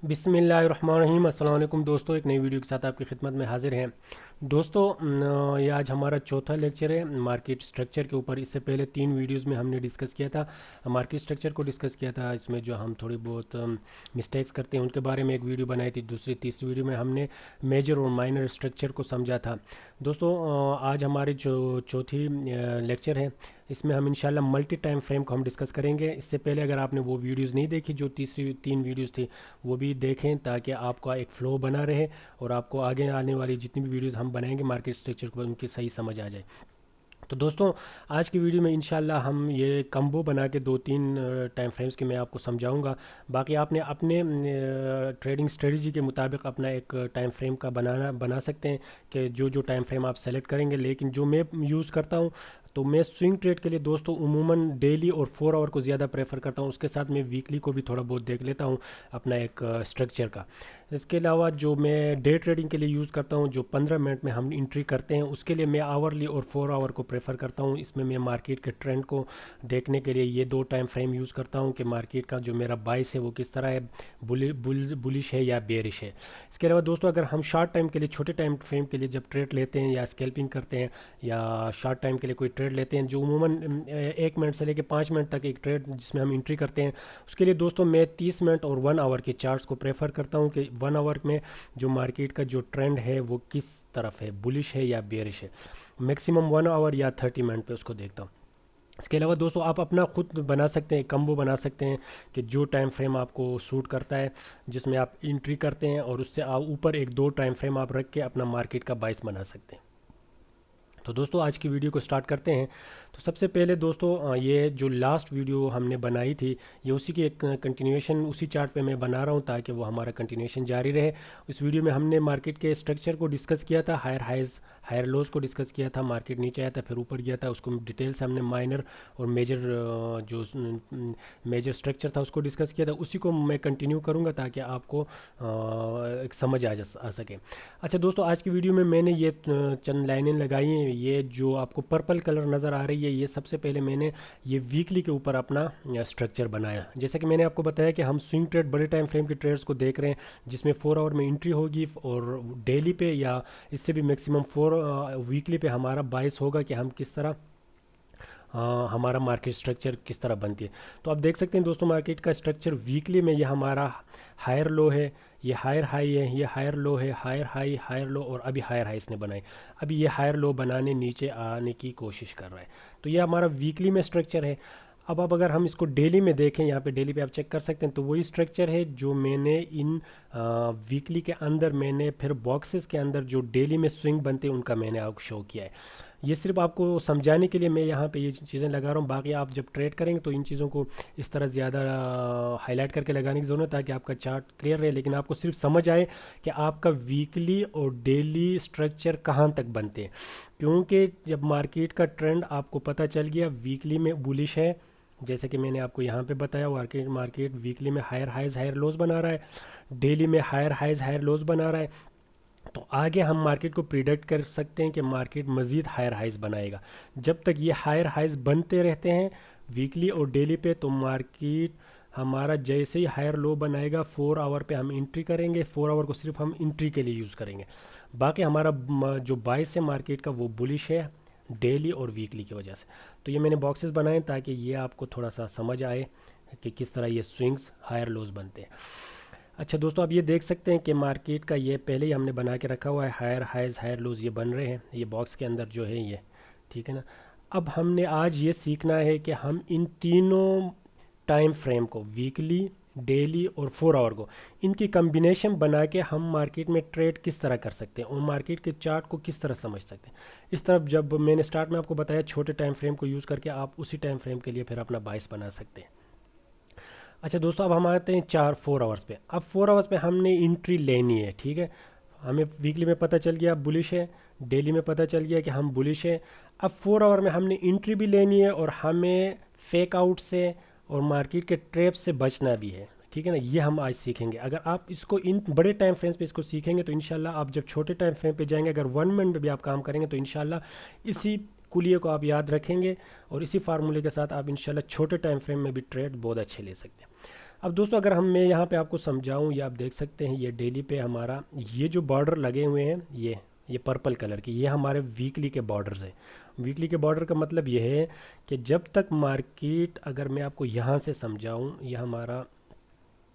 बिस्मिल्लाहिर्रहमानिर्रहीम। अस्सलाम वालेकुम दोस्तों, एक नई वीडियो के साथ आपकी खिदमत में हाजिर हैं। दोस्तों, ये आज हमारा चौथा लेक्चर है मार्केट स्ट्रक्चर के ऊपर। इससे पहले 3 वीडियोस में हमने डिस्कस किया था, मार्केट स्ट्रक्चर को डिस्कस किया था। इसमें जो हम थोड़ी बहुत मिस्टेक्स करते हैं उनके बारे में एक वीडियो बनाई थी। दूसरी तीसरी वीडियो में हमने मेजर और माइनर स्ट्रक्चर को समझा था। दोस्तों, आज हमारी जो चौथी लेक्चर है, इसमें हम इंशाल्लाह मल्टी टाइम फ्रेम को हम डिस्कस करेंगे। इससे पहले अगर आपने वो वीडियोस नहीं देखी जो तीसरी 3 वीडियोस थी, वो भी देखें ताकि आपका एक फ़्लो बना रहे और आपको आगे आने वाली जितनी भी वीडियोस हम बनाएंगे मार्केट स्ट्रक्चर को उनकी सही समझ आ जाए। तो दोस्तों, आज की वीडियो में इंशाल्लाह हम ये कम्बो बना के 2-3 टाइम फ्रेम्स के मैं आपको समझाऊंगा। बाकी आपने अपने ट्रेडिंग स्ट्रेटजी के मुताबिक अपना एक टाइम फ्रेम का बना सकते हैं कि जो जो टाइम फ्रेम आप सेलेक्ट करेंगे। लेकिन जो मैं यूज़ करता हूँ, तो मैं स्विंग ट्रेड के लिए दोस्तों उमूमन डेली और 4 आवर को ज़्यादा प्रेफर करता हूँ। उसके साथ मैं वीकली को भी थोड़ा बहुत देख लेता हूँ अपना एक स्ट्रक्चर का। इसके अलावा जो मैं डे ट्रेडिंग के लिए यूज़ करता हूँ, जो 15 मिनट में हम एंट्री करते हैं, उसके लिए मैं आवरली और 4 आवर को प्रेफर करता हूँ। इसमें मैं मार्केट के ट्रेंड को देखने के लिए ये 2 टाइम फ्रेम यूज़ करता हूँ कि मार्केट का जो मेरा बाइस है वो किस तरह है, बुलिश है या बेरिश है। इसके अलावा दोस्तों, अगर हम शॉर्ट टाइम के लिए, छोटे टाइम फ्रेम के लिए जब ट्रेड लेते हैं या स्कैल्पिंग करते हैं या शॉर्ट टाइम के लिए कोई ट्रेड लेते हैं, जो उमूमन 1 मिनट से लेकर 5 मिनट तक एक ट्रेड जिसमें हम एंट्री करते हैं, उसके लिए दोस्तों मैं 30 मिनट और 1 आवर के चार्ट्स को प्रेफर करता हूँ कि 1 आवर में जो मार्केट का जो ट्रेंड है वो किस तरफ है, बुलिश है या बेरिश है। मैक्सिमम 1 आवर या 30 मिनट पे उसको देखता हूँ। इसके अलावा दोस्तों, आप अपना खुद बना सकते हैं, कम्बो बना सकते हैं कि जो टाइम फ्रेम आपको सूट करता है, जिसमें आप एंट्री करते हैं और उससे आप ऊपर 1-2 टाइम फ्रेम आप रख के अपना मार्केट का बाइस बना सकते हैं। तो दोस्तों, आज की वीडियो को स्टार्ट करते हैं। तो सबसे पहले दोस्तों, ये जो लास्ट वीडियो हमने बनाई थी, ये उसी की एक कंटिन्यूएशन उसी चार्ट पे मैं बना रहा हूँ ताकि वो हमारा कंटिन्यूएशन जारी रहे। इस वीडियो में हमने मार्केट के स्ट्रक्चर को डिस्कस किया था, हायर हाइज हायर लोज को डिस्कस किया था। मार्केट नीचे आया था फिर ऊपर गया था, उसको डिटेल से हमने माइनर और मेजर जो मेजर स्ट्रक्चर था उसको डिस्कस किया था। उसी को मैं कंटिन्यू करूँगा ताकि आपको एक समझ आ सके। अच्छा दोस्तों, आज की वीडियो में मैंने ये चंद लाइनें लगाई हैं। ये जो आपको पर्पल कलर नज़र आ रही है, ये सबसे पहले मैंने ये वीकली के ऊपर अपना स्ट्रक्चर बनाया। जैसा कि मैंने आपको बताया कि हम स्विंग ट्रेड, बड़े टाइम फ्रेम के ट्रेड्स को देख रहे हैं, जिसमें 4 आवर में एंट्री होगी और डेली पे या इससे भी मैक्सिमम 4 वीकली पे हमारा बाइस होगा कि हम किस तरह हमारा मार्केट स्ट्रक्चर किस तरह बनती है। तो आप देख सकते हैं दोस्तों, मार्केट का स्ट्रक्चर वीकली में ये हमारा हायर लो है, ये हायर हाई है, ये हायर लो है, हायर हाई, हायर लो, और अभी हायर हाई इसने बनाई। अभी ये हायर लो बनाने नीचे आने की कोशिश कर रहा है। तो ये हमारा वीकली में स्ट्रक्चर है। अब अगर हम इसको डेली में देखें, यहाँ पे डेली पे आप चेक कर सकते हैं, तो वही स्ट्रक्चर है जो मैंने इन वीकली के अंदर मैंने फिर बॉक्सेस के अंदर जो डेली में स्विंग बनते हैं उनका मैंने आपको शो किया है। ये सिर्फ आपको समझाने के लिए मैं यहाँ पे ये चीज़ें लगा रहा हूँ। बाकी आप जब ट्रेड करेंगे तो इन चीज़ों को इस तरह ज़्यादा हाईलाइट करके लगाने की ज़रूरत है ताकि आपका चार्ट क्लियर रहे, लेकिन आपको सिर्फ समझ आए कि आपका वीकली और डेली स्ट्रक्चर कहाँ तक बनते हैं। क्योंकि जब मार्केट का ट्रेंड आपको पता चल गया वीकली में बुलिश है, जैसे कि मैंने आपको यहाँ पे बताया, मार्केट वीकली में हायर हाइज हायर लोज बना रहा है, डेली में हायर हाइज हायर लोज बना रहा है, तो आगे हम मार्केट को प्रिडिक्ट कर सकते हैं कि मार्केट मज़ीद हायर हाइज बनाएगा। जब तक ये हायर हाइज बनते रहते हैं वीकली और डेली पे, तो मार्केट हमारा जैसे ही हायर लो बनाएगा 4 आवर पे हम एंट्री करेंगे। 4 आवर को सिर्फ हम एंट्री के लिए यूज़ करेंगे। बाकी हमारा जो बाइस है मार्केट का वो बुलिश है डेली और वीकली की वजह से। तो ये मैंने बॉक्सेस बनाए ताकि ये आपको थोड़ा सा समझ आए कि किस तरह ये स्विंग्स हायर लोज बनते हैं। अच्छा दोस्तों, आप ये देख सकते हैं कि मार्केट का ये पहले ही हमने बना के रखा हुआ है, हायर हाइज हायर लोज ये बन रहे हैं ये बॉक्स के अंदर जो है ये, ठीक है ना। अब हमने आज ये सीखना है कि हम इन तीनों टाइम फ्रेम को, वीकली, डेली और 4 आवर को, इनकी कम्बिनेशन बना के हम मार्केट में ट्रेड किस तरह कर सकते हैं और मार्केट के चार्ट को किस तरह समझ सकते हैं। इस तरफ जब मैंने स्टार्ट में आपको बताया, छोटे टाइम फ्रेम को यूज़ करके आप उसी टाइम फ्रेम के लिए फिर अपना बाइस बना सकते हैं। अच्छा दोस्तों, अब हम आते हैं 4 आवर्स पे। अब 4 आवर्स पे हमने एंट्री लेनी है, ठीक है। हमें वीकली में पता चल गया बुलिश है, डेली में पता चल गया कि हम बुलिश है। अब 4 आवर में हमने एंट्री भी लेनी है और हमें फेक आउट से और मार्केट के ट्रैप से बचना भी है, ठीक है ना। ये हम आज सीखेंगे। अगर आप इसको इन बड़े टाइम फ्रेम्स पे इसको सीखेंगे तो इंशाल्लाह आप जब छोटे टाइम फ्रेम पे जाएंगे, अगर 1 मिनट में भी आप काम करेंगे तो इंशाल्लाह इसी कुलिये को आप याद रखेंगे और इसी फार्मूले के साथ आप इंशाल्लाह छोटे टाइम फ्रेम में भी ट्रेड बहुत अच्छे ले सकते हैं। अब दोस्तों अगर मैं यहाँ पे आपको समझाऊँ, ये आप देख सकते हैं, ये डेली पे हमारा ये जो बॉर्डर लगे हुए हैं, ये पर्पल कलर के, ये हमारे वीकली के बॉर्डर्स हैं। वीकली के बॉर्डर का मतलब ये है कि जब तक मार्केट, अगर मैं आपको यहाँ से समझाऊँ, ये हमारा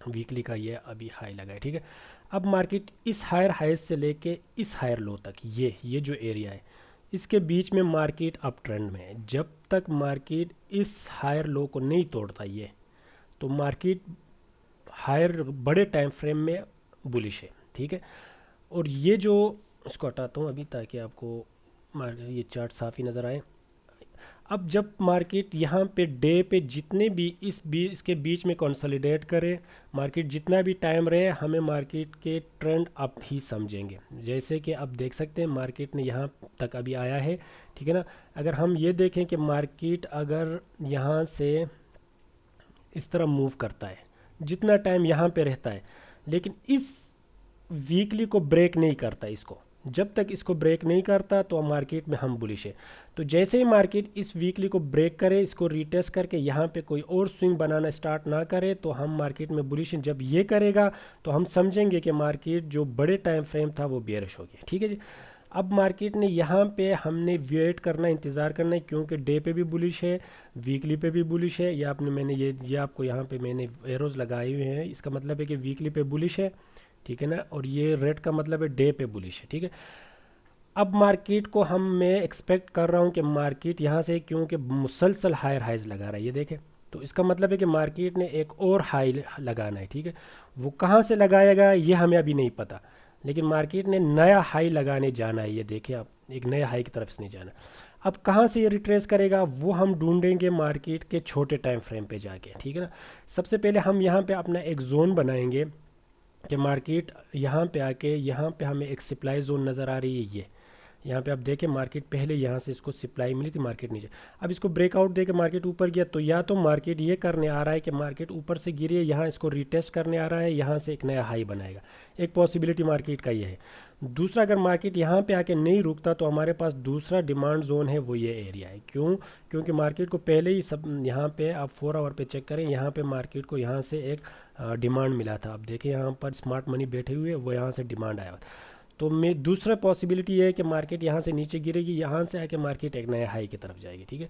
वीकली का ये अभी हाई लगा है, ठीक है। अब मार्केट इस हायर हाई से लेके इस हायर लो तक, ये जो एरिया है, इसके बीच में मार्केट अप ट्रेंड में है। जब तक मार्केट इस हायर लो को नहीं तोड़ता ये, तो मार्केट हायर बड़े टाइम फ्रेम में बुलिश है, ठीक है। और ये जो, इसको हटाता हूँ अभी ताकि आपको ये चार्ट साफ ही नज़र आए। अब जब मार्केट यहाँ पे डे पे जितने भी इसके बीच में कंसोलिडेट करे, मार्केट जितना भी टाइम रहे, हमें मार्केट के ट्रेंड अप ही समझेंगे। जैसे कि आप देख सकते हैं मार्केट ने यहाँ तक अभी आया है, ठीक है ना। अगर हम ये देखें कि मार्केट अगर यहाँ से इस तरह मूव करता है, जितना टाइम यहाँ पे रहता है, लेकिन इस वीकली को ब्रेक नहीं करता, इसको जब तक इसको ब्रेक नहीं करता तो मार्केट में हम बुलिश है। तो जैसे ही मार्केट इस वीकली को ब्रेक करे, इसको रीटेस्ट करके यहाँ पे कोई और स्विंग बनाना स्टार्ट ना करे, तो हम मार्केट में बुलिश हैं। जब ये करेगा तो हम समझेंगे कि मार्केट जो बड़े टाइम फ्रेम था वो बेयरिश हो गया, ठीक है जी। अब मार्केट ने यहाँ पे हमने वेट करना, इंतज़ार करना है, क्योंकि डे पे भी बुलिश है, वीकली पे भी बुलिश है। ये आपने मैंने ये आपको यहाँ पे मैंने एरोज लगाए हुए हैं, इसका मतलब है कि वीकली पे बुलिश है, ठीक है ना। और ये रेड का मतलब है डे पे बुलिश है, ठीक है। अब मार्केट को मैं एक्सपेक्ट कर रहा हूँ कि मार्केट यहाँ से, क्योंकि मुसलसल हायर हाइज लगा रहा है, ये देखें, तो इसका मतलब है कि मार्केट ने एक और हाई लगाना है, ठीक है। वो कहाँ से लगाएगा ये हमें अभी नहीं पता, लेकिन मार्केट ने नया हाई लगाने जाना है। ये देखिए आप, एक नया हाई की तरफ से नहीं जाना। अब कहाँ से ये रिट्रेस करेगा वो हम ढूंढेंगे मार्केट के छोटे टाइम फ्रेम पे जाके, ठीक है ना। सबसे पहले हम यहाँ पे अपना एक जोन बनाएंगे कि मार्केट यहाँ पे आके, यहाँ पे हमें एक सप्लाई जोन नज़र आ रही है। ये यहाँ पे आप देखें, मार्केट पहले यहाँ से इसको सप्लाई मिली थी, मार्केट नीचे, अब इसको ब्रेकआउट दे के मार्केट ऊपर गया, तो या तो मार्केट ये करने आ रहा है कि मार्केट ऊपर से गिरी है, यहाँ इसको रिटेस्ट करने आ रहा है, यहाँ से एक नया हाई बनाएगा। एक पॉसिबिलिटी मार्केट का ये है। दूसरा, अगर मार्केट यहाँ पे आके नहीं रुकता तो हमारे पास दूसरा डिमांड जोन है, वो ये एरिया है। क्यों? क्योंकि मार्केट को पहले ही सब, यहाँ पे आप 4 आवर पे चेक करें, यहाँ पे मार्केट को यहाँ से एक डिमांड मिला था। आप देखें यहाँ पर स्मार्ट मनी बैठे हुए, वो यहाँ से डिमांड आया। तो मैं दूसरा पॉसिबिलिटी ये है कि मार्केट यहाँ से नीचे गिरेगी, यहाँ से आके मार्केट एक नए हाई की तरफ जाएगी, ठीक है।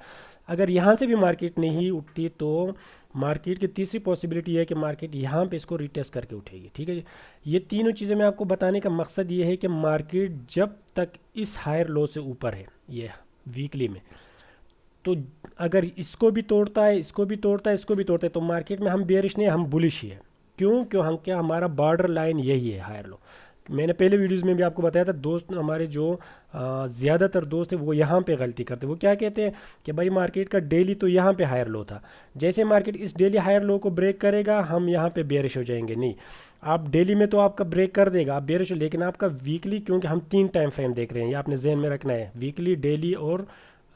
अगर यहाँ से भी मार्केट नहीं उठती तो मार्केट की तीसरी पॉसिबिलिटी है कि मार्केट यहाँ पे इसको रिटेस्ट करके उठेगी, ठीक है। ये तीनों चीज़ें मैं आपको बताने का मकसद ये है कि मार्केट जब तक इस हायर लो से ऊपर है, ये वीकली में, तो अगर इसको भी तोड़ता है, इसको भी तोड़ता है, इसको भी तोड़ता है, तो मार्केट में हम बेयरिश नहीं, हम बुलिश ही है। क्यों हम क्या, हमारा बॉर्डर लाइन यही है, हायर लो। मैंने पहले वीडियोस में भी आपको बताया था, दोस्त हमारे जो ज़्यादातर दोस्त है वो यहाँ पे गलती करते हैं। वो क्या कहते हैं कि भाई मार्केट का डेली तो यहाँ पे हायर लो था, जैसे मार्केट इस डेली हायर लो को ब्रेक करेगा हम यहाँ पे बेयरिश हो जाएंगे। नहीं, आप डेली में तो आपका ब्रेक कर देगा, आप बेयरिश हो, लेकिन आपका वीकली, क्योंकि हम 3 टाइम फ्रेम देख रहे हैं, ये आपने जहन में रखना है, वीकली, डेली और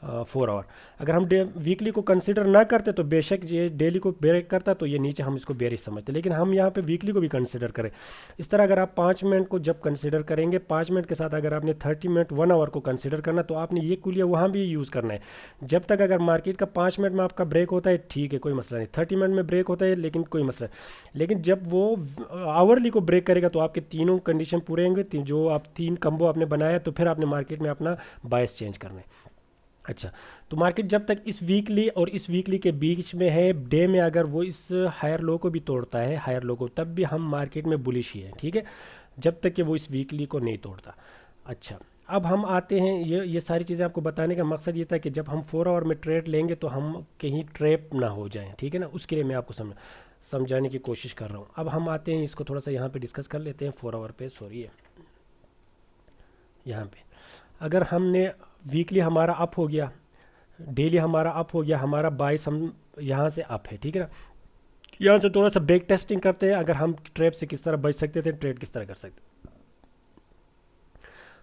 4 आवर। अगर हम वीकली को कंसिडर ना करते तो बेशक ये डेली को ब्रेक करता तो ये नीचे हम इसको बेयरिश समझते, लेकिन हम यहाँ पे वीकली को भी कंसिडर करें। इस तरह अगर आप 5 मिनट को जब कंसिडर करेंगे, 5 मिनट के साथ अगर आपने 30 मिनट 1 आवर को कंसिडर करना, तो आपने ये कुलिया वहाँ भी यूज़ करना है। जब तक अगर मार्केट का 5 मिनट में आपका ब्रेक होता है, ठीक है, कोई मसला नहीं, 30 मिनट में ब्रेक होता है, लेकिन कोई मसला नहीं। लेकिन जब वो आवरली को ब्रेक करेगा तो आपके तीनों कंडीशन पूरे होंगे, जो आप 3 कम्बो आपने बनाया, तो फिर आपने मार्केट में अपना बायस चेंज करना है। अच्छा, तो मार्केट जब तक इस वीकली और इस वीकली के बीच में है, डे में अगर वो इस हायर लो को भी तोड़ता है, हायर लो को, तब भी हम मार्केट में बुलिश ही है, ठीक है, जब तक कि वो इस वीकली को नहीं तोड़ता। अच्छा, अब हम आते हैं, ये सारी चीज़ें आपको बताने का मकसद ये था कि जब हम 4 आवर में ट्रेड लेंगे तो हम कहीं ट्रैप ना हो जाएं, ठीक है ना, उसके लिए मैं आपको समझाने की कोशिश कर रहा हूँ। अब हम आते हैं, इसको थोड़ा सा यहाँ पे डिस्कस कर लेते हैं। 4 आवर पे, सॉरी, यहाँ पे अगर हमने वीकली हमारा अप हो गया, डेली हमारा अप हो गया, हमारा बाइस हम यहाँ से अप है, ठीक है ना। यहाँ से थोड़ा सा बैक टेस्टिंग करते हैं, अगर हम ट्रैप से किस तरह बच सकते थे, ट्रेड किस तरह कर सकते।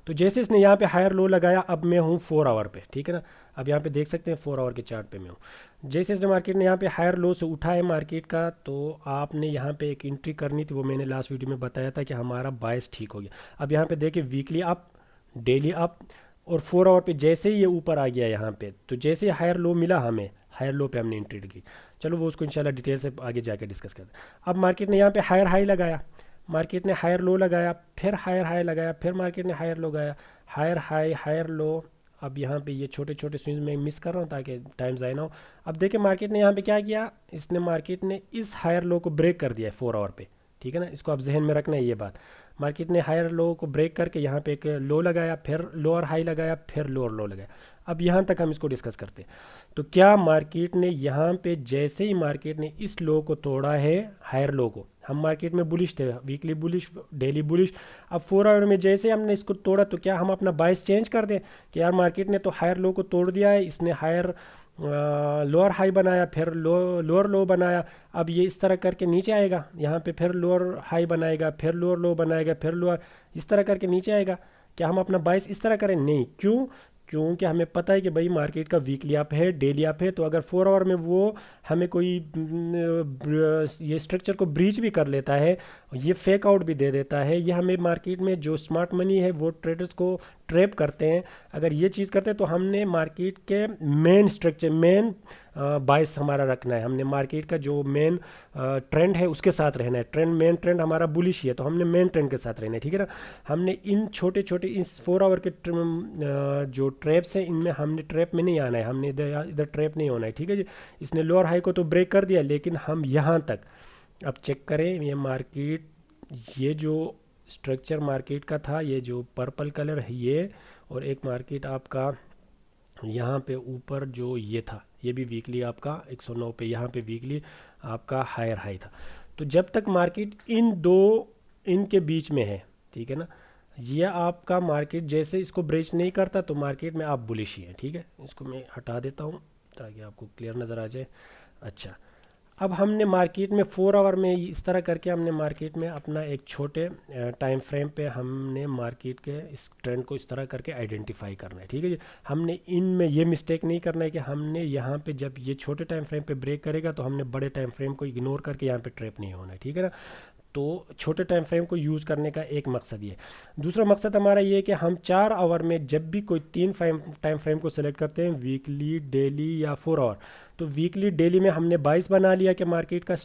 तो जैसे इसने यहाँ पे हायर लो लगाया, अब मैं हूँ 4 आवर पे, ठीक है ना। अब यहाँ पे देख सकते हैं 4 आवर के चार्ट पे मैं हूँ। जैसे इसने मार्केट ने यहाँ पे हायर लो से उठा है मार्केट का, तो आपने यहाँ पे एक एंट्री करनी थी, वो मैंने लास्ट वीडियो में बताया था कि हमारा बायस ठीक हो गया। अब यहाँ पे देखिए, वीकली अप, डेली अप, और 4 आवर पे जैसे ही ये ऊपर आ गया यहाँ पे, तो जैसे हायर लो मिला हमें, हायर लो पे हमने एंट्री की। चलो वो उसको इंशाल्लाह डिटेल से आगे जाके डिस्कस करते हैं। अब मार्केट ने यहाँ पे हायर हाई लगाया, मार्केट ने हायर लो लगाया, फिर हायर हाई लगाया, फिर मार्केट ने हायर लो लगाया, हायर हाई हायर लो। अब यहाँ पे ये छोटे छोटे स्विंग्स में मिस कर रहा हूँ ताकि टाइम ज़ाया ना हो। अब देखिए मार्केट ने यहाँ पे क्या किया, इसने मार्केट ने इस हायर लो को ब्रेक कर दिया है 4 आवर पे, ठीक है ना, इसको आप जहन में रखना है ये बात। मार्केट ने हायर लो को ब्रेक करके यहाँ पे एक लो लगाया, फिर लोअर हाई लगाया, फिर लोअर लो लगाया। अब यहाँ तक हम इसको डिस्कस करते हैं। तो क्या मार्केट ने यहाँ पे जैसे ही मार्केट ने इस लो को तोड़ा है, हायर लो को, हम मार्केट में बुलिश थे, वीकली बुलिश, डेली बुलिश, अब 4 आवर में जैसे हमने इसको तोड़ा तो क्या हम अपना बाइस चेंज कर दें कि यार मार्केट ने तो हायर लो को तोड़ दिया है, इसने हायर लोअर हाई बनाया, फिर लोअर लो बनाया, अब ये इस तरह करके नीचे आएगा, यहाँ पे फिर लोअर हाई बनाएगा, फिर लोअर लो बनाएगा, फिर लोअर, इस तरह करके नीचे आएगा। क्या हम अपना बाइस इस तरह करें? नहीं। क्यों? क्योंकि हमें पता है कि भाई मार्केट का वीकली अप है, डेली अप है, तो अगर 4 आवर में वो हमें कोई ये स्ट्रक्चर को ब्रीच भी कर लेता है, ये फेक आउट भी दे देता है, ये हमें मार्केट में जो स्मार्ट मनी है वो ट्रेडर्स को ट्रैप करते हैं। अगर ये चीज़ करते हैं तो हमने मार्केट के मेन स्ट्रक्चर, मेन बाइस हमारा रखना है, हमने मार्केट का जो मेन ट्रेंड है उसके साथ रहना है। ट्रेंड, मेन ट्रेंड हमारा बुलिश ही है, तो हमने मेन ट्रेंड के साथ रहना है, ठीक है ना। हमने इन छोटे छोटे इस 4 आवर के जो ट्रैप्स हैं इनमें हमने ट्रैप में नहीं आना है, हमने इधर ट्रैप नहीं होना है, ठीक है जी। इसने लोअर हाई को तो ब्रेक कर दिया, लेकिन हम यहाँ तक, अब चेक करें ये मार्केट, ये जो स्ट्रक्चर मार्केट का था, ये जो पर्पल कलर है ये, और एक मार्केट आपका यहाँ पे ऊपर जो ये था, ये भी वीकली आपका 109 पे, यहाँ पे वीकली आपका हायर हाई था। तो जब तक मार्केट इन दो, इनके बीच में है, ठीक है ना, ये आपका मार्केट जैसे इसको ब्रेच नहीं करता तो मार्केट में आप बुलिश ही है, ठीक है। इसको मैं हटा देता हूँ ताकि आपको क्लियर नज़र आ जाए। अच्छा, अब हमने मार्केट में 4 आवर में इस तरह करके हमने मार्केट में अपना एक छोटे टाइम फ्रेम पे हमने मार्केट के इस ट्रेंड को इस तरह करके आइडेंटिफाई करना है, ठीक है जी। हमने इनमें ये मिस्टेक नहीं करना है कि हमने यहाँ पे जब ये छोटे टाइम फ्रेम पे ब्रेक करेगा तो हमने बड़े टाइम फ्रेम को इग्नोर करके यहाँ पे ट्रैप नहीं होना है, ठीक है ना। तो छोटे टाइम फ्रेम को यूज़ करने का एक मकसद ये। दूसरा मकसद हमारा ये है कि हम 4 आवर में जब भी कोई 3 टाइम फ्रेम को सिलेक्ट करते हैं, वीकली, डेली या 4 आवर, तो वीकली, डेली में हमने 22 बना लिया कि मार्केट का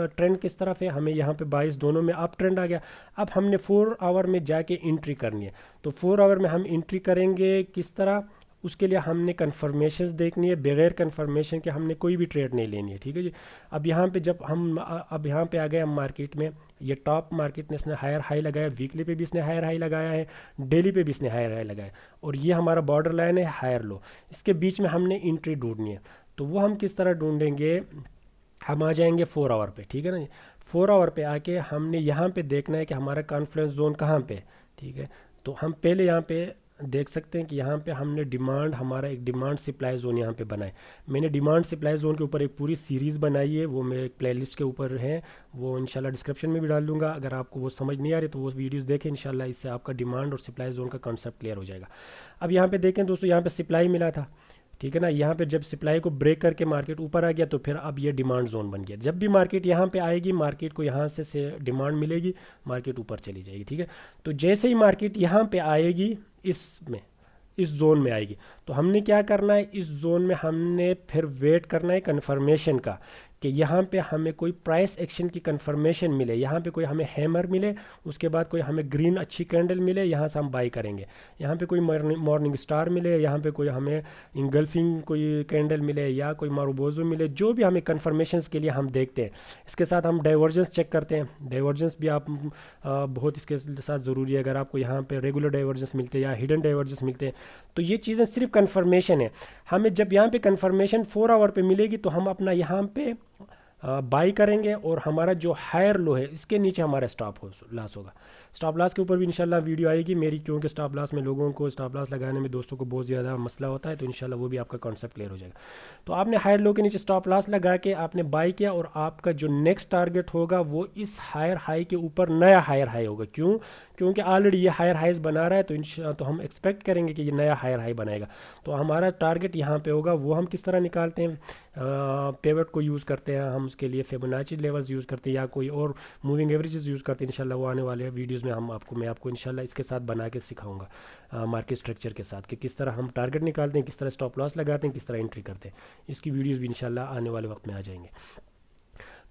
ट्रेंड किस तरफ है, हमें यहाँ पे 22 दोनों में अप ट्रेंड आ गया। अब हमने 4 आवर में जाके एंट्री करनी है, तो 4 आवर में हम एंट्री करेंगे किस तरह, उसके लिए हमने कन्फर्मेशंस देखनी है, बगैर कन्फर्मेशन के हमने कोई भी ट्रेड नहीं लेनी है, ठीक है जी। अब यहाँ पे जब हम अब यहाँ पे आ गए हम मार्केट में, ये टॉप मार्केट ने इसने हायर हाई लगाया, वीकली पे भी इसने हायर हाई लगाया है, डेली पे भी इसने हायर हाई लगाया, और ये हमारा बॉर्डर लाइन है हायर लो, इसके बीच में हमने एंट्री ढूंढनी है। तो वो हम किस तरह ढूंढेंगे, हम आ जाएंगे 4 आवर पे, ठीक है ना जी। 4 आवर पे आके हमने यहाँ पे देखना है कि हमारा कॉन्फ्लुएंस जोन कहाँ पे, ठीक है। तो हम पहले यहाँ पे देख सकते हैं कि यहाँ पे हमने डिमांड, हमारा एक डिमांड सप्लाई जोन यहाँ पे बनाए। मैंने डिमांड सप्लाई जोन के ऊपर एक पूरी सीरीज़ बनाई है, वो मेरे प्लेलिस्ट के ऊपर है, वो इंशाल्लाह डिस्क्रिप्शन में भी डाल दूंगा। अगर आपको वो समझ नहीं आ रही तो वो वीडियोस देखें, इंशाल्लाह इससे आपका डिमांड और सप्लाई जोन का कॉन्सेप्ट क्लियर हो जाएगा। अब यहाँ पे देखें दोस्तों, यहाँ पे सप्लाई मिला था, ठीक है ना। यहाँ पे जब सप्लाई को ब्रेक करके मार्केट ऊपर आ गया तो फिर अब ये डिमांड जोन बन गया। जब भी मार्केट यहाँ पे आएगी, मार्केट को यहाँ से डिमांड मिलेगी, मार्केट ऊपर चली जाएगी, ठीक है। तो जैसे ही मार्केट यहाँ पे आएगी, इसमें इस जोन में आएगी, तो हमने क्या करना है, इस जोन में हमने फिर वेट करना है कन्फर्मेशन का, कि यहाँ पे हमें कोई प्राइस एक्शन की कन्फर्मेशन मिले, यहाँ पे कोई हमें हैमर मिले, उसके बाद कोई हमें ग्रीन अच्छी कैंडल मिले, यहाँ से हम बाई करेंगे। यहाँ पे कोई मॉर्निंग स्टार मिले, यहाँ पे कोई हमें इंगल्फिंग कोई कैंडल मिले, या कोई मारूबोजो मिले, जो भी हमें कन्फर्मेशंस के लिए हम देखते हैं। इसके साथ हम डाइवर्जेंस चेक करते हैं, डाइवर्जेंस भी आप बहुत इसके साथ ज़रूरी है। अगर आपको यहाँ पर रेगुलर डाइवर्जेंस मिलते हैं या हिडन डाइवर्जेंस मिलते हैं, तो ये चीज़ें सिर्फ कन्फर्मेशन है। हमें जब यहाँ पे कन्फर्मेशन 4 आवर पे मिलेगी तो हम अपना यहाँ पे बाई करेंगे, और हमारा जो हायर लो है इसके नीचे हमारा स्टॉप लॉस होगा। स्टॉप लॉस के ऊपर भी इंशाल्लाह वीडियो आएगी मेरी, क्योंकि स्टॉप लॉस में लोगों को स्टॉप लॉस लगाने में दोस्तों को बहुत ज़्यादा मसला होता है, तो इंशाल्लाह वो भी आपका कॉन्सेप्ट क्लियर हो जाएगा। तो आपने हायर लो के नीचे स्टॉप लॉस लगा के आपने बाई किया, और आपका जो नेक्स्ट टारगेट होगा वो इस हायर हाई के ऊपर नया हायर हाई होगा। क्यों? क्योंकि ऑलरेडी ये हायर हाइज बना रहा है, तो हम एक्सपेक्ट करेंगे कि ये नया हायर हाई बनाएगा। तो हमारा टारगेट यहाँ पे होगा, वो हम किस तरह निकालते हैं, पेवट को यूज़ करते हैं हम, उसके लिए फिबोनाची लेवल्स यूज़ करते हैं या कोई और मूविंग एवरेजेस यूज़ करते हैं। इंशाल्लाह वो आने वाले वीडियोस में मैं आपको इंशाल्लाह इसके साथ बना के सिखाऊंगा मार्केट स्ट्रक्चर के साथ कि किस तरह हम टारगेट निकालते हैं, किस तरह स्टॉप लॉस लगाते हैं, किस तरह एंट्री करते हैं। इसकी वीडियोज़ भी इंशाल्लाह आने वाले वक्त में आ जाएंगे।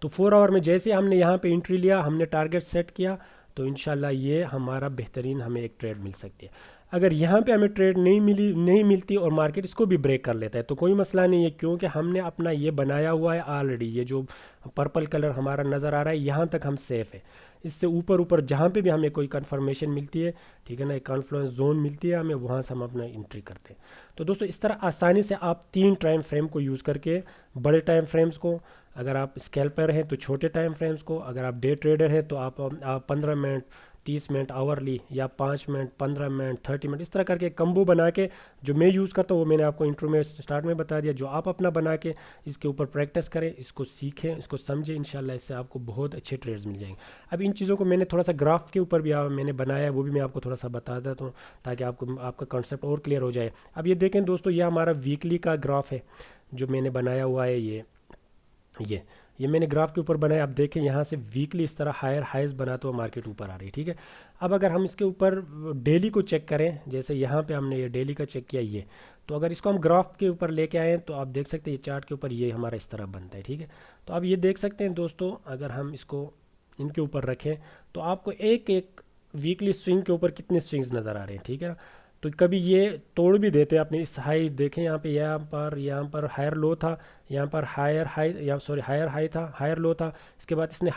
तो 4 आवर में जैसे हमने यहाँ पे एंट्री लिया, हमने टारगेट सेट किया, तो इंशाल्लाह ये हमारा बेहतरीन हमें एक ट्रेड मिल सकती है। अगर यहाँ पे हमें ट्रेड नहीं मिलती और मार्केट इसको भी ब्रेक कर लेता है तो कोई मसला नहीं है, क्योंकि हमने अपना ये बनाया हुआ है ऑलरेडी। ये जो पर्पल कलर हमारा नज़र आ रहा है, यहाँ तक हम सेफ़ है। इससे ऊपर ऊपर जहाँ पे भी हमें कोई कन्फर्मेशन मिलती है, ठीक है ना, एक कॉन्फ्लुएंस जोन मिलती है हमें, वहाँ से हम अपना एंट्री करते हैं। तो दोस्तों इस तरह आसानी से आप 3 टाइम फ्रेम को यूज़ करके, बड़े टाइम फ्रेम्स को, अगर आप स्कैल्पर हैं तो छोटे टाइम फ्रेम्स को, अगर आप डे ट्रेडर हैं तो आप 15 मिनट, 30 मिनट आवरली, या 5 मिनट, 15 मिनट, 30 मिनट, इस तरह करके कम्बो बना के, जो मैं यूज़ करता हूँ वो मैंने आपको इंट्रो में स्टार्ट में बता दिया। जो आप अपना बना के इसके ऊपर प्रैक्टिस करें, इसको सीखें, इसको समझें, इंशाल्लाह इससे आपको बहुत अच्छे ट्रेड्स मिल जाएंगे। अब इन चीज़ों को मैंने थोड़ा सा ग्राफ के ऊपर भी मैंने बनाया है, वो भी मैं आपको थोड़ा सा बता देता हूँ ताकि आपका कॉन्सेप्ट और क्लियर हो जाए। अब ये देखें दोस्तों, ये हमारा वीकली का ग्राफ है जो मैंने बनाया हुआ है। ये मैंने ग्राफ के ऊपर बनाया। आप देखें यहाँ से वीकली इस तरह हायर हाइज बनाते हुए मार्केट ऊपर आ रही है, ठीक है। अब अगर हम इसके ऊपर डेली को चेक करें, जैसे यहाँ पे हमने ये डेली का चेक किया ये, तो अगर इसको हम ग्राफ के ऊपर लेके आए तो आप देख सकते हैं ये चार्ट के ऊपर ये हमारा इस तरह बनता है, ठीक है। तो अब ये देख सकते हैं दोस्तों, अगर हम इसको इनके ऊपर रखें तो आपको एक एक वीकली स्विंग के ऊपर कितने स्विंग्स नज़र आ रहे हैं, ठीक है। तो कभी ये तोड़ भी देते हैं अपने इस हाई, देखें यहाँ पर हायर लो था, यहाँ पर हायर हाई था, हायर लो था, इसके बाद इसने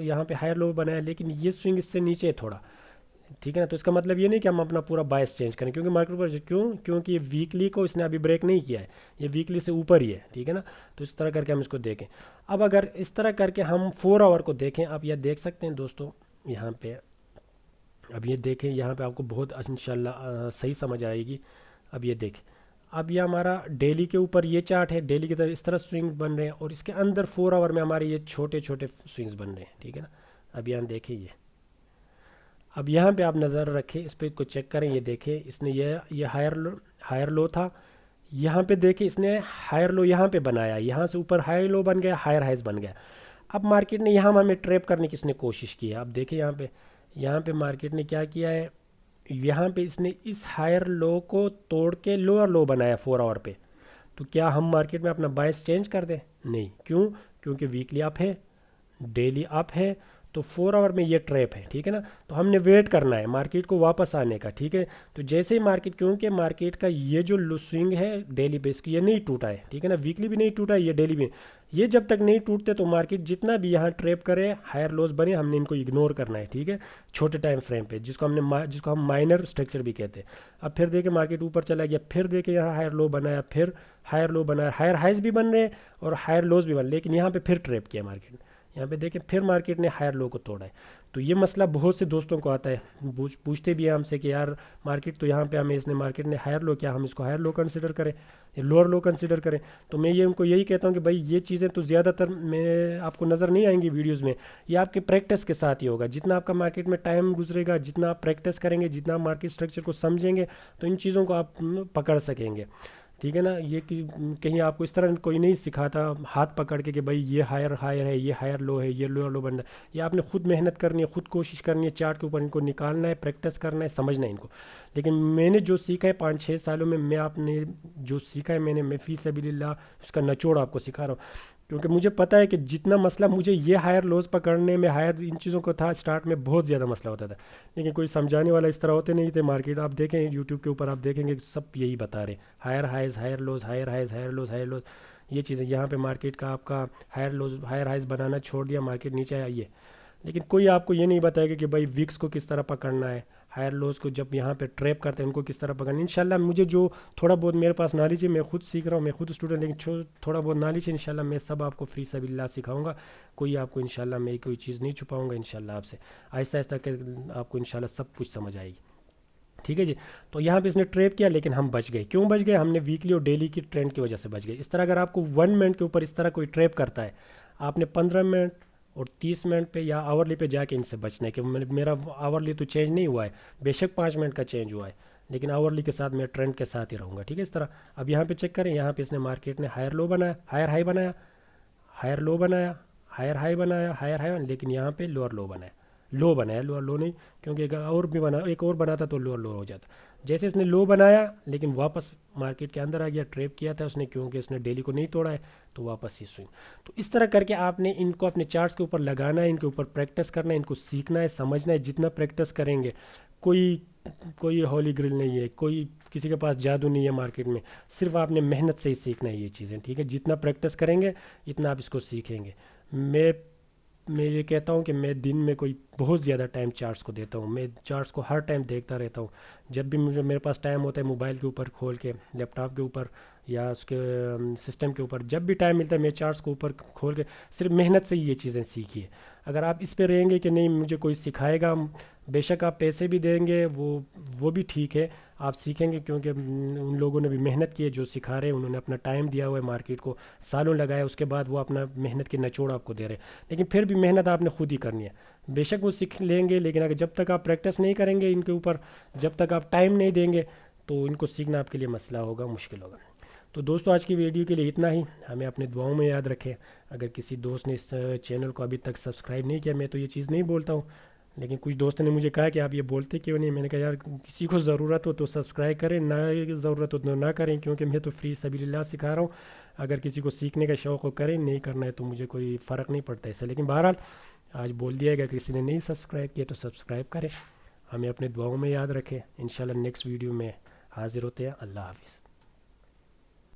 यहाँ पे हायर लो बनाया, लेकिन ये स्विंग इससे नीचे है थोड़ा, ठीक है ना। तो इसका मतलब ये नहीं कि हम अपना पूरा बायस चेंज करें, क्योंकि मार्केट पर क्योंकि ये वीकली को इसने अभी ब्रेक नहीं किया है, ये वीकली से ऊपर ही है, ठीक है ना। तो इस तरह करके हम इसको देखें। अब अगर इस तरह करके हम 4 आवर को देखें, आप यह देख सकते हैं दोस्तों यहाँ पे, अब ये देखें यहाँ पे आपको बहुत इंशाल्लाह सही समझ आएगी। अब ये देखें, अब ये हमारा डेली के ऊपर ये चार्ट है, डेली की तरह इस तरह स्विंग बन रहे हैं, और इसके अंदर 4 आवर में हमारे ये छोटे छोटे स्विंग्स बन रहे हैं, ठीक है ना। अब यहाँ देखें ये, अब यहाँ पे आप नज़र रखें, इस पर को चेक करें, ये देखें इसने ये हायर लो था, यहाँ पे देखें इसने हायर लो यहाँ पे बनाया, यहाँ से ऊपर हाई लो बन गया, हायर हाइज बन गया। अब मार्केट ने यहाँ हमें ट्रैप करने की इसने कोशिश की है। अब देखें यहाँ पे मार्केट ने क्या किया है, यहाँ पे इसने इस हायर लो को तोड़ के लोअर लो बनाया 4 आवर पे। तो क्या हम मार्केट में अपना बायस चेंज कर दें? नहीं। क्यों? क्योंकि वीकली अप है, डेली अप है, तो 4 आवर में ये ट्रैप है, ठीक है ना। तो हमने वेट करना है मार्केट को वापस आने का, ठीक है। तो जैसे ही मार्केट, क्योंकि मार्केट का ये जो स्विंग है डेली बेस की, ये नहीं टूटा है, ठीक है ना, वीकली भी नहीं टूटा है, ये डेली भी, ये जब तक नहीं टूटते तो मार्केट जितना भी यहाँ ट्रैप करे, हायर लोज बने, हमने इनको इग्नोर करना है, ठीक है, छोटे टाइम फ्रेम पे, जिसको हम माइनर स्ट्रक्चर भी कहते हैं। अब फिर देखे मार्केट ऊपर चला गया, फिर देखे यहाँ हायर लो बनाया, फिर हायर लो बनाया, हायर हाइज भी बन रहे हैं और हायर लोज भी बन, लेकिन यहाँ पे फिर ट्रैप किया मार्केट ने, यहाँ पे देखें फिर मार्केट ने हायर लो को तोड़ा है। तो ये मसला बहुत से दोस्तों को आता है, पूछते भी हैं हमसे कि यार मार्केट तो यहाँ पे हमें इसने मार्केट ने हायर लो, क्या हम इसको हायर लो कंसिडर करें या लोअर लो कंसिडर करें? तो मैं ये उनको यही कहता हूँ कि भाई ये चीज़ें तो ज़्यादातर में आपको नज़र नहीं आएंगी वीडियोज़ में, ये आपके प्रैक्टिस के साथ ही होगा। जितना आपका मार्केट में टाइम गुजरेगा, जितना आप प्रैक्टिस करेंगे, जितना आप मार्केट स्ट्रक्चर को समझेंगे, तो इन चीज़ों को आप पकड़ सकेंगे, ठीक है ना। ये कि कहीं आपको इस तरह कोई नहीं सिखाता हाथ पकड़ के कि भाई ये हायर हायर है, ये हायर लो है, ये लोअर लो बन रहा है। ये आपने खुद मेहनत करनी है, खुद कोशिश करनी है, चार्ट के ऊपर इनको निकालना है, प्रैक्टिस करना है, समझना है इनको। लेकिन मैंने जो सीखा है 5-6 सालों में, आपने जो सीखा है मैं फ़ी सबिलिल्लाह उसका निचोड़ आपको सिखा रहा हूँ, क्योंकि मुझे पता है कि जितना मसला मुझे ये हायर लोज पकड़ने में, हायर इन चीज़ों को था स्टार्ट में, बहुत ज़्यादा मसला होता था, लेकिन कोई समझाने वाला इस तरह होते नहीं थे। मार्केट आप देखें यूट्यूब के ऊपर, आप देखेंगे सब यही बता रहे, higher highs, higher lows, higher highs, higher lows, higher lows, ये चीज़ें। यहाँ पे मार्केट का आपका हायर लोज, हायर हाइज बनाना छोड़ दिया, मार्केट नीचे आया ये, लेकिन कोई आपको ये नहीं बताएगा कि भाई विक्स को किस तरह पकड़ना है, हायर लोज को जब यहाँ पे ट्रैप करते हैं उनको किस तरह पकड़ना है। इंशाल्लाह मुझे जो थोड़ा बहुत मेरे पास नॉलेज है, मैं खुद सीख रहा हूँ, मैं खुद स्टूडेंट, लेकिन थोड़ा बहुत नॉलेज है, इंशाल्लाह मैं सब आपको फ्री सबिल्लाह सिखाऊंगा। कोई आपको इंशाल्लाह मैं कोई चीज़ नहीं छुपाऊंगा, इंशाल्लाह आपसे आहिस्ता आहिस्ता कर आपको इंशाल्लाह सब कुछ समझ आएगी, ठीक है जी। तो यहाँ पे इसने ट्रैप किया, लेकिन हम बच गए। क्यों बच गए? हमने वीकली और डेली की ट्रेंड की वजह से बच गए। इस तरह अगर आपको 1 मिनट के ऊपर इस तरह कोई ट्रैप करता है, आपने 15 मिनट और 30 मिनट पे या आवरली पे जाके इनसे बचना है कि मेरा आवरली तो चेंज नहीं हुआ है, बेशक 5 मिनट का चेंज हुआ है, लेकिन आवरली के साथ मैं ट्रेंड के साथ ही रहूँगा, ठीक है। इस तरह अब यहाँ पे चेक करें, यहाँ पे इसने मार्केट ने हायर लो बनाया, हायर हाई बनाया, हायर लो बनाया, हायर हाई बनाया, हायर हाई बनाया, लेकिन यहाँ पे लोअर लो बनाया, लो बनाया, लोअर लो नहीं, क्योंकि एक और बनाता तो लोअर लो हो जाता। जैसे इसने लो बनाया लेकिन वापस मार्केट के अंदर आ गया, ट्रेप किया था उसने, क्योंकि इसने डेली को नहीं तोड़ा है, तो वापस ही स्विंग। तो इस तरह करके आपने इनको अपने चार्ट्स के ऊपर लगाना है, इनके ऊपर प्रैक्टिस करना है, इनको सीखना है, समझना है। जितना प्रैक्टिस करेंगे, कोई कोई हॉली ग्रिल नहीं है, कोई किसी के पास जादू नहीं है मार्केट में, सिर्फ आपने मेहनत से ही सीखना है ये चीज़ें, ठीक है। जितना प्रैक्टिस करेंगे इतना आप इसको सीखेंगे। मैं ये कहता हूँ कि मैं दिन में कोई बहुत ज़्यादा टाइम चार्ट्स को देता हूँ, मैं चार्ट्स को हर टाइम देखता रहता हूँ। जब भी मेरे पास टाइम होता है, मोबाइल के ऊपर खोल के, लैपटॉप के ऊपर या उसके सिस्टम के ऊपर, जब भी टाइम मिलता है मैं चार्ट्स को ऊपर खोल के, सिर्फ मेहनत से ही ये चीज़ें सीखिए। अगर आप इस पे रहेंगे कि नहीं मुझे कोई सिखाएगा, बेशक आप पैसे भी देंगे, वो भी ठीक है, आप सीखेंगे, क्योंकि उन लोगों ने भी मेहनत की है जो सिखा रहे हैं, उन्होंने अपना टाइम दिया हुआ है, मार्केट को सालों लगाया, उसके बाद वो अपना मेहनत की निचोड़ आपको दे रहे हैं। लेकिन फिर भी मेहनत आपने खुद ही करनी है। बेशक वो सीख लेंगे, लेकिन अगर जब तक आप प्रैक्टिस नहीं करेंगे इनके ऊपर, जब तक आप टाइम नहीं देंगे, तो इनको सीखना आपके लिए मसला होगा, मुश्किल होगा। तो दोस्तों आज की वीडियो के लिए इतना ही। हमें अपने दुआओं में याद रखें। अगर किसी दोस्त ने इस चैनल को अभी तक सब्सक्राइब नहीं किया, मैं तो ये चीज़ नहीं बोलता हूँ, लेकिन कुछ दोस्तों ने मुझे कहा कि आप ये बोलते क्यों नहीं। मैंने कहा यार किसी को ज़रूरत हो तो सब्सक्राइब करें, ना ज़रूरत हो तो ना करें, क्योंकि मैं तो फ्री सबीलिल्लाह सिखा रहा हूँ। अगर किसी को सीखने का शौक़ हो करें, नहीं करना है तो मुझे कोई फ़र्क नहीं पड़ता इससे। लेकिन बहरहाल आज बोल दिया गया, किसी ने नहीं सब्सक्राइब किया तो सब्सक्राइब करें। हमें अपने दुआओं में याद रखें। इंशाल्लाह नेक्स्ट वीडियो में हाज़िर होते हैं। अल्लाह हाफ़िज़।